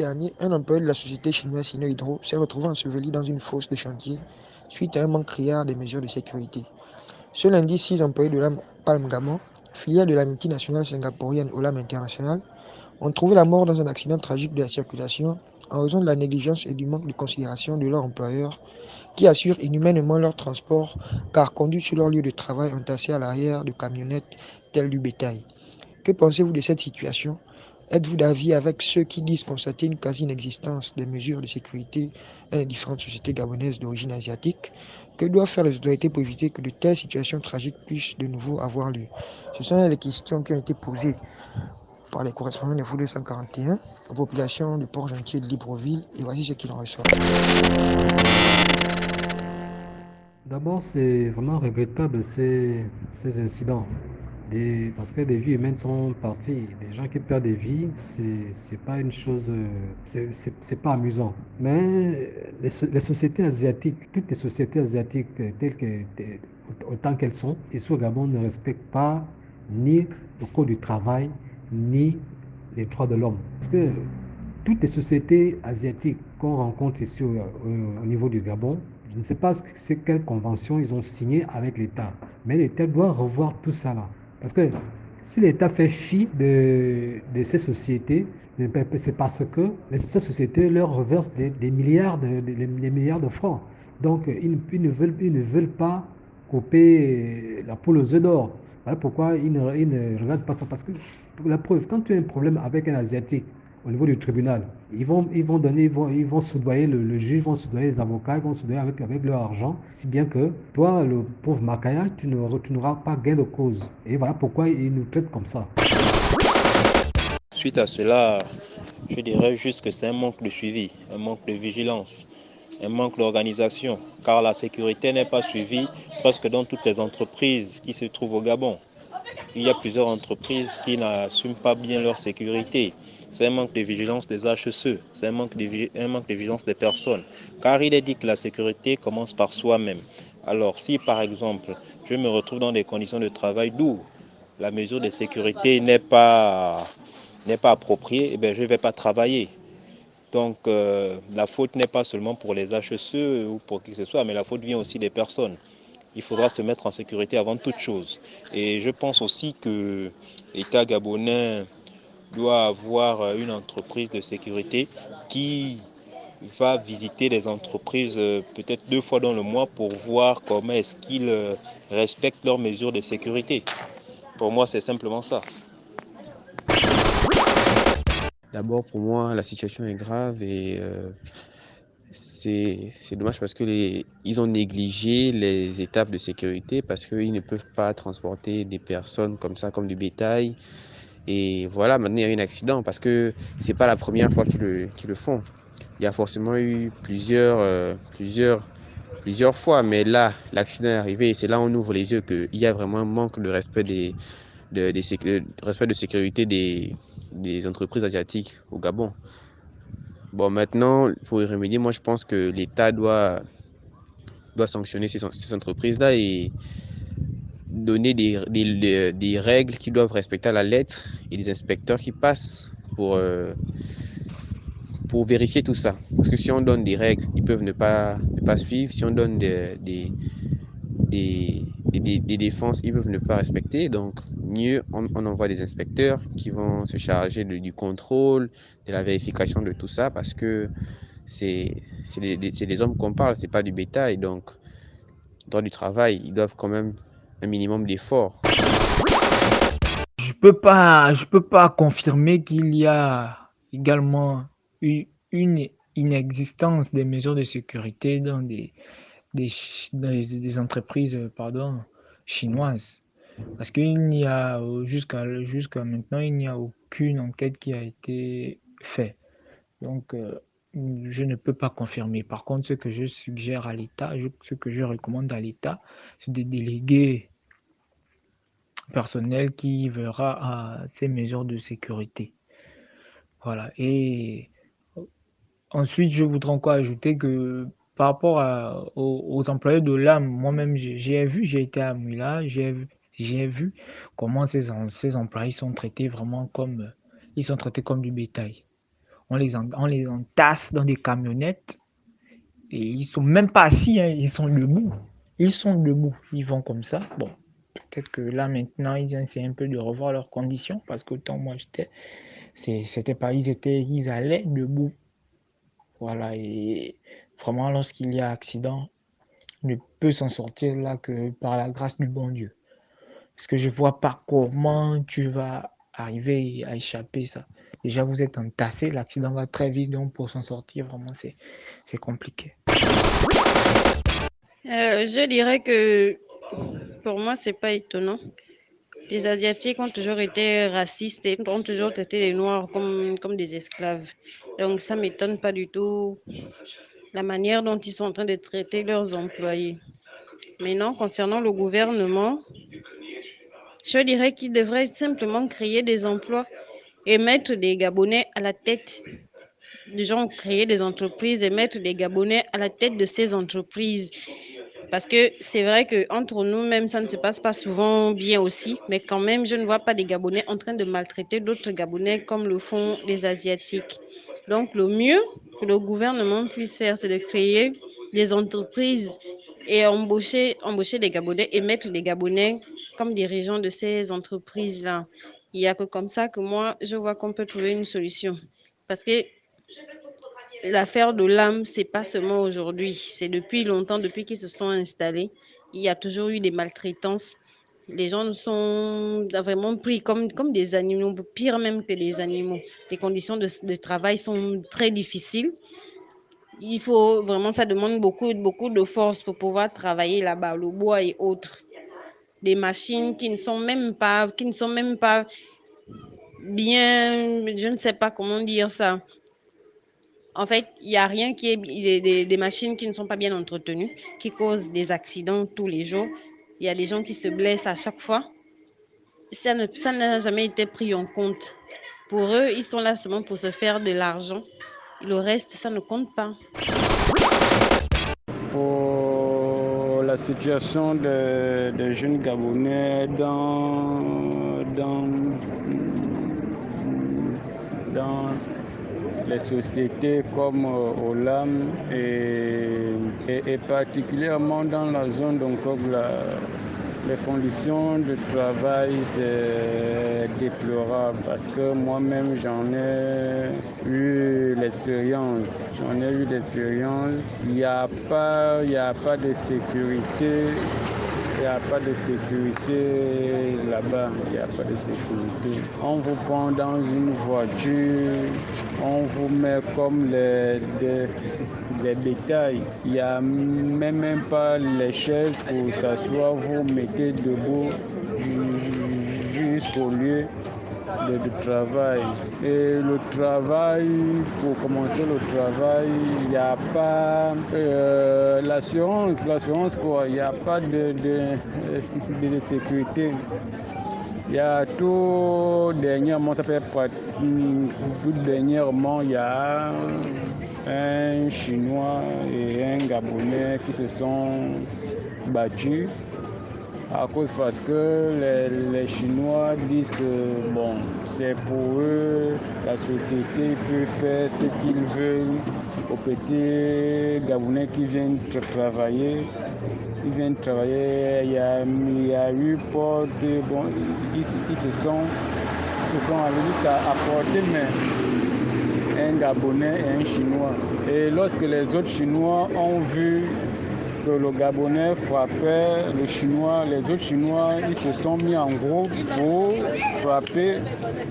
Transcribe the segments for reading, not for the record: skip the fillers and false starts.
dernier, un employé de la société chinoise Sino-Hydro s'est retrouvé enseveli dans une fosse de chantier suite à un manque criard des mesures de sécurité. Ce lundi, 6 employés de l'âme Palm Gamon, filiale de la multinationale singapourienne Olam International, ont trouvé la mort dans un accident tragique de la circulation en raison de la négligence et du manque de considération de leur employeur qui assurent inhumainement leur transport car conduits sur leur lieu de travail entassés à l'arrière de camionnettes telles du bétail. Que pensez-vous de cette situation? Êtes-vous d'avis avec ceux qui disent constater une quasi-inexistence des mesures de sécurité dans les différentes sociétés gabonaises d'origine asiatique? Que doivent faire les autorités pour éviter que de telles situations tragiques puissent de nouveau avoir lieu? Ce sont les questions qui ont été posées par les correspondants de Fou 241 aux populations de Port-Gentil et de Libreville, et voici ce qu'il en ressort. D'abord, c'est vraiment regrettable ces incidents. Parce que des vies humaines sont parties. Des gens qui perdent des vies, c'est pas une chose, c'est pas amusant. Mais les sociétés asiatiques, toutes les sociétés asiatiques autant qu'elles sont, ici au Gabon, ne respectent pas ni le code du travail, ni les droits de l'homme. Parce que toutes les sociétés asiatiques qu'on rencontre ici au niveau du Gabon, je ne sais pas quelle convention ils ont signé avec l'État, mais l'État doit revoir tout ça là. Parce que si l'État fait fi de ces sociétés, c'est parce que ces sociétés leur reversent des milliards des milliards de francs. Donc, ils ne veulent pas couper la poule aux œufs d'or. Voilà pourquoi ils ne regardent pas ça. Parce que, pour la preuve, quand tu as un problème avec un Asiatique, au niveau du tribunal, ils vont soudoyer le juge, ils vont soudoyer les avocats, ils vont soudoyer avec leur argent, si bien que toi, le pauvre Makaya, tu n'auras pas gain de cause. Et voilà pourquoi ils nous traitent comme ça. Suite à cela, je dirais juste que c'est un manque de suivi, un manque de vigilance, un manque d'organisation, car la sécurité n'est pas suivie presque dans toutes les entreprises qui se trouvent au Gabon. Il y a plusieurs entreprises qui n'assument pas bien leur sécurité. C'est un manque de vigilance des HSE, c'est un manque de vigilance des personnes, car il est dit que la sécurité commence par soi-même. Alors si par exemple, je me retrouve dans des conditions de travail d'où la mesure de sécurité n'est pas appropriée, eh bien, je ne vais pas travailler. Donc la faute n'est pas seulement pour les HSE ou pour qui que ce soit, mais la faute vient aussi des personnes. Il faudra se mettre en sécurité avant toute chose. Et je pense aussi que l'État gabonais doit avoir une entreprise de sécurité qui va visiter les entreprises peut-être 2 fois dans le mois pour voir comment est-ce qu'ils respectent leurs mesures de sécurité. Pour moi, c'est simplement ça. D'abord, pour moi, la situation est grave et c'est dommage parce que ils ont négligé les étapes de sécurité parce qu'ils ne peuvent pas transporter des personnes comme ça, comme du bétail. Et voilà, maintenant il y a eu un accident parce que c'est pas la première fois qu'ils le font. Il y a forcément eu plusieurs fois, mais là, l'accident est arrivé et c'est là où on ouvre les yeux qu'il y a vraiment un manque de respect respect de sécurité des entreprises asiatiques au Gabon. Bon, maintenant, pour y remédier, moi je pense que l'État doit sanctionner ces entreprises-là et donner des règles qu'ils doivent respecter à la lettre et des inspecteurs qui passent pour vérifier tout ça. Parce que si on donne des règles, ils peuvent ne pas suivre. Si on donne des défenses, ils peuvent ne pas respecter. Donc, mieux, on envoie des inspecteurs qui vont se charger du contrôle, de la vérification de tout ça, parce que c'est des hommes qu'on parle, c'est pas du bétail. Donc, droit du travail, ils doivent quand même un minimum d'efforts. Je peux pas confirmer qu'il y a également une inexistence des mesures de sécurité dans des entreprises chinoises. Parce qu'il n'y a, jusqu'à maintenant, il n'y a aucune enquête qui a été faite. Donc, je ne peux pas confirmer. Par contre, ce que je suggère à l'État, ce que je recommande à l'État, c'est de déléguer personnel qui verra à ces mesures de sécurité. Voilà. Et ensuite, je voudrais encore ajouter que par rapport aux employés de l'âme, moi-même, j'ai été à Mula, j'ai vu comment ces employés sont traités vraiment comme, ils sont traités comme du bétail. on les entasse dans des camionnettes et ils sont même pas assis, hein, ils sont debout. Ils sont debout, ils vont comme ça. Bon, peut-être que là maintenant ils essaient un peu de revoir leurs conditions parce qu'autant moi c'était pas, ils allaient debout. Voilà, et vraiment lorsqu'il y a accident, on ne peut s'en sortir là que par la grâce du bon Dieu. Parce que je vois pas comment tu vas arriver à échapper ça. Déjà, vous êtes entassé, l'accident va très vite, donc pour s'en sortir, vraiment, c'est compliqué. Je dirais que pour moi, c'est pas étonnant. Les Asiatiques ont toujours été racistes et ont toujours traité les Noirs comme des esclaves. Donc, ça m'étonne pas du tout la manière dont ils sont en train de traiter leurs employés. Maintenant, concernant le gouvernement, je dirais qu'il devrait simplement créer des emplois et mettre des Gabonais à la tête. Des gens créer des entreprises et mettre des Gabonais à la tête de ces entreprises. Parce que c'est vrai qu'entre nous-mêmes, ça ne se passe pas souvent bien aussi, mais quand même, je ne vois pas des Gabonais en train de maltraiter d'autres Gabonais comme le font les Asiatiques. Donc, le mieux que le gouvernement puisse faire, c'est de créer des entreprises et embaucher des Gabonais et mettre des Gabonais comme dirigeants de ces entreprises-là. Il n'y a que comme ça que moi, je vois qu'on peut trouver une solution. Parce que l'affaire de l'âme, c'est pas seulement aujourd'hui, c'est depuis longtemps, depuis qu'ils se sont installés. Il y a toujours eu des maltraitances. Les gens sont vraiment pris comme des animaux, pire même que des animaux. Les conditions de travail sont très difficiles. Il faut vraiment, ça demande beaucoup de force pour pouvoir travailler là-bas, le bois et autres. Des machines qui ne sont même pas bien, je ne sais pas comment dire ça. En fait, il n'y a rien qui est des machines qui ne sont pas bien entretenues, qui causent des accidents tous les jours. Il y a des gens qui se blessent à chaque fois. Ça n'a jamais été pris en compte. Pour eux, ils sont là seulement pour se faire de l'argent. Le reste, ça ne compte pas. Pour la situation des jeunes Gabonais dans les sociétés comme Olam et particulièrement dans la zone d'Onkob, les conditions de travail, c'est déplorable parce que moi-même j'en ai eu l'expérience. Il n'y a pas de sécurité. Il n'y a pas de sécurité là-bas, il n'y a pas de sécurité. On vous prend dans une voiture, on vous met comme des bétails. Il n'y a même pas les chaises pour s'asseoir, vous mettez debout jusqu'au lieu de travail. Et le travail, pour commencer le travail, il n'y a pas l'assurance quoi, il n'y a pas de sécurité. Il y a tout dernièrement, il y a un Chinois et un Gabonais qui se sont battus à cause parce que les Chinois disent que bon, c'est pour eux, la société peut faire ce qu'ils veulent aux petits Gabonais qui viennent travailler. Il y a eu peur de bon, ils se sont allés jusqu'à apporter un Gabonais et un Chinois. Et lorsque les autres Chinois ont vu que le Gabonais frappait le Chinois, les autres Chinois, ils se sont mis en groupe pour frapper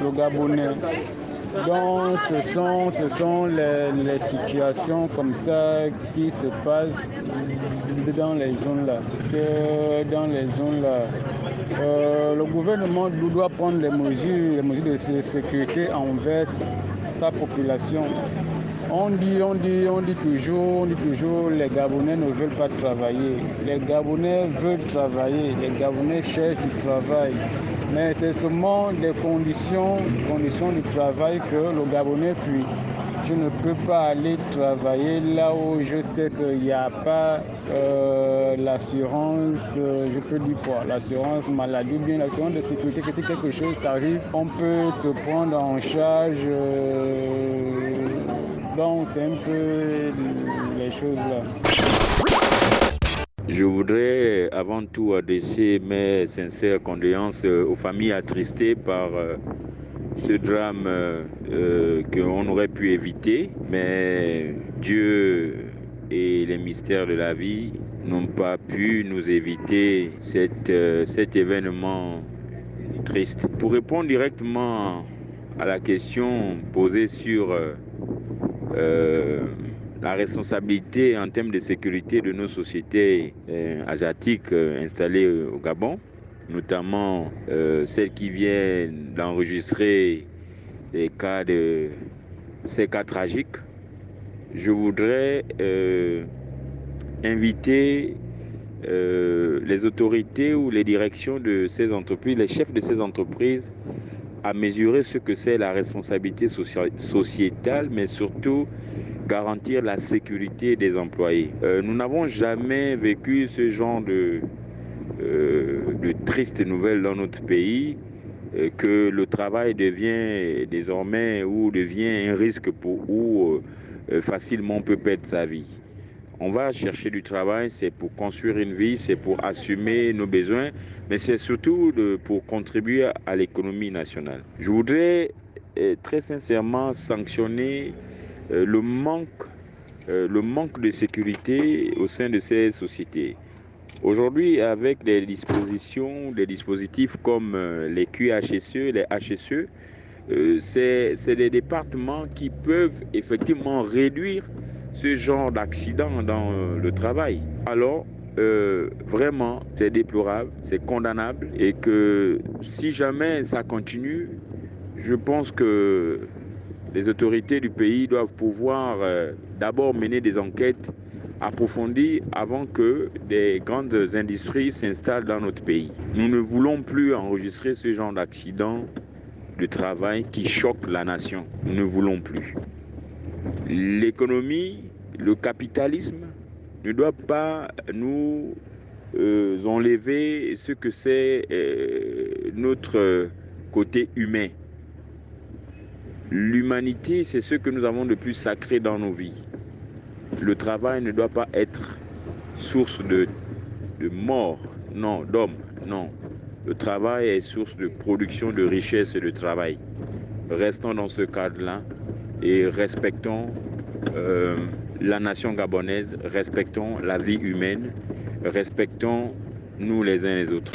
le Gabonais. Donc ce sont les situations comme ça qui se passent dans les zones là. Le gouvernement doit prendre les mesures de sécurité envers sa population. On dit toujours les Gabonais ne veulent pas travailler. Les Gabonais veulent travailler, les Gabonais cherchent du travail. Mais c'est seulement des conditions du travail que le Gabonais fuit. Je ne peux pas aller travailler là où je sais qu'il n'y a pas l'assurance, je peux dire quoi, l'assurance maladie, bien l'assurance de sécurité, que si quelque chose t'arrive, on peut te prendre en charge. Donc c'est un peu les choses là. Je voudrais avant tout adresser mes sincères condoléances aux familles attristées par ce drame qu'on aurait pu éviter, mais Dieu et les mystères de la vie n'ont pas pu nous éviter cet événement triste. Pour répondre directement à la question posée sur la responsabilité en termes de sécurité de nos sociétés asiatiques installées au Gabon, notamment celles qui viennent d'enregistrer ces cas tragiques, je voudrais inviter les autorités ou les directions de ces entreprises, les chefs de ces entreprises, à mesurer ce que c'est la responsabilité sociétale, mais surtout garantir la sécurité des employés. Nous n'avons jamais vécu ce genre de tristes nouvelles dans notre pays, que le travail devient désormais ou devient un risque où facilement on peut perdre sa vie. On va chercher du travail, c'est pour construire une vie, c'est pour assumer nos besoins, mais c'est surtout pour contribuer à l'économie nationale. Je voudrais très sincèrement sanctionner le manque de sécurité au sein de ces sociétés. Aujourd'hui, avec des dispositifs comme les QHSE, les HSE, c'est des départements qui peuvent effectivement réduire ce genre d'accident dans le travail. Alors, vraiment, c'est déplorable, c'est condamnable et que si jamais ça continue, je pense que les autorités du pays doivent pouvoir d'abord mener des enquêtes approfondies avant que des grandes industries s'installent dans notre pays. Nous ne voulons plus enregistrer ce genre d'accident de travail qui choque la nation. Nous ne voulons plus. L'économie, le capitalisme ne doit pas nous enlever ce que c'est notre côté humain. L'humanité, c'est ce que nous avons de plus sacré dans nos vies. Le travail ne doit pas être source de mort, non, d'homme, non. Le travail est source de production, de richesse et de travail. Restons dans ce cadre-là et respectons la nation gabonaise, respectons la vie humaine, respectons nous les uns les autres.